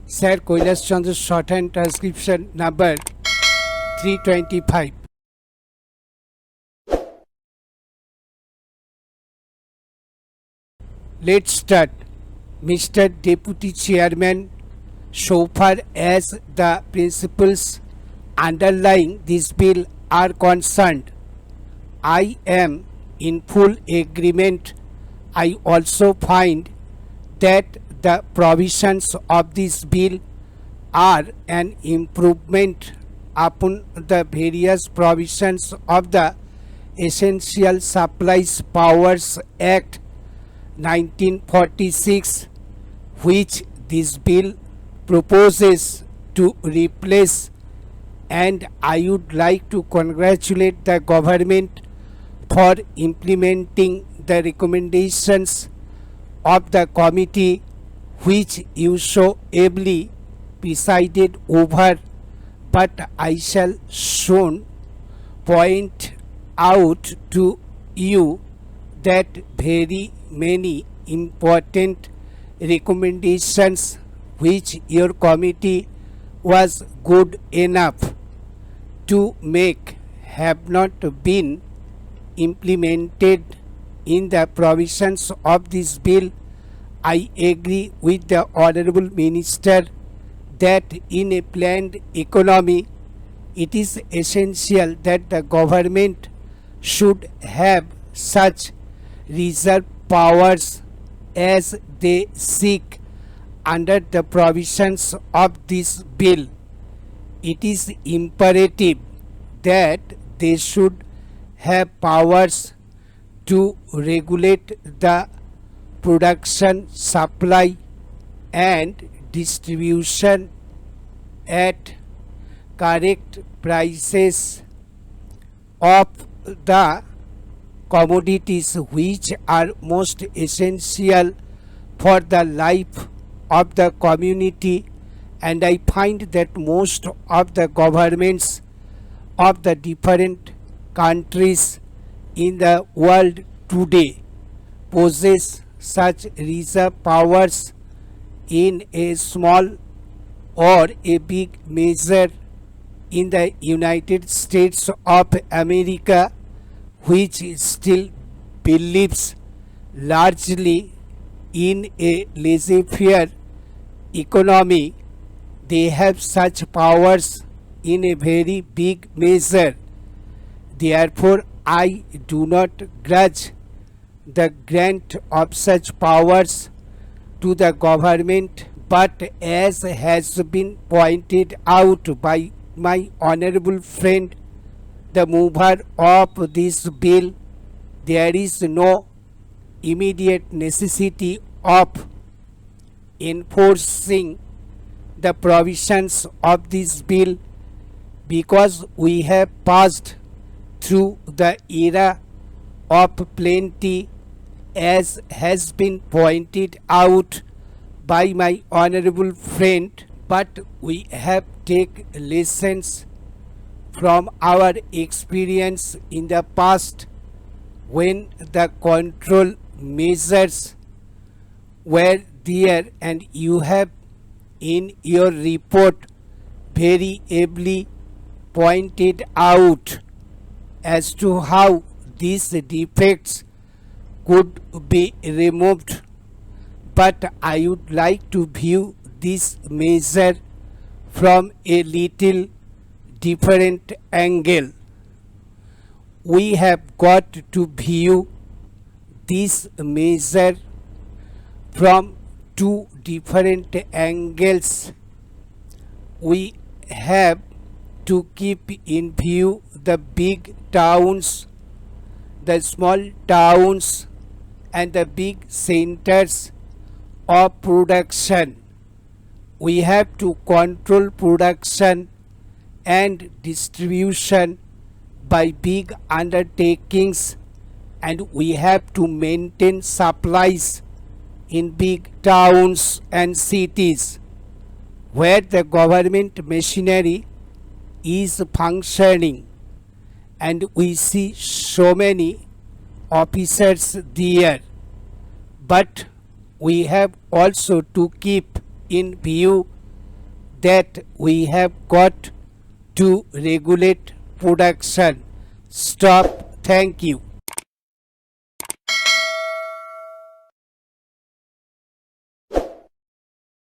Sir Kailash Chandra's shorthand transcription number 325. Let's start. Mr. Deputy Chairman, so far as the principles underlying this bill are concerned, I am in full agreement. I also find that the provisions of this bill are an improvement upon the various provisions of the Essential Supplies Powers Act 1946, which this bill proposes to replace, and I would like to congratulate the government for implementing the recommendations of the committee which you so ably presided over. But I shall soon point out to you that very many important recommendations which your committee was good enough to make have not been implemented in the provisions of this bill. I agree with the Honorable Minister that in a planned economy, it is essential that the government should have such reserve powers as they seek under the provisions of this bill. It is imperative that they should have powers to regulate the production, supply and distribution at correct prices of the commodities which are most essential for the life of the community. And I find that most of the governments of the different countries in the world today possess such reserve powers in a small or a big measure. In the United States of America, which still believes largely in a laissez-faire economy, they have such powers in a very big measure. Therefore, I do not grudge the grant of such powers to the government, but as has been pointed out by my honorable friend, the mover of this bill, there is no immediate necessity of enforcing the provisions of this bill because we have passed through the era of plenty, as has been pointed out by my honorable friend. But we have taken lessons from our experience in the past when the control measures were there, and you have in your report very ably pointed out as to how these defects could be removed. But I would like to view this measure from a little different angle. We have got to view this measure from two different angles. We have to keep in view the big towns, the small towns and the big centers of production. We have to control production and distribution by big undertakings, and we have to maintain supplies in big towns and cities where the government machinery is functioning, and we see so many officers there. But we have also to keep in view that we have got to regulate production. Stop. Thank you.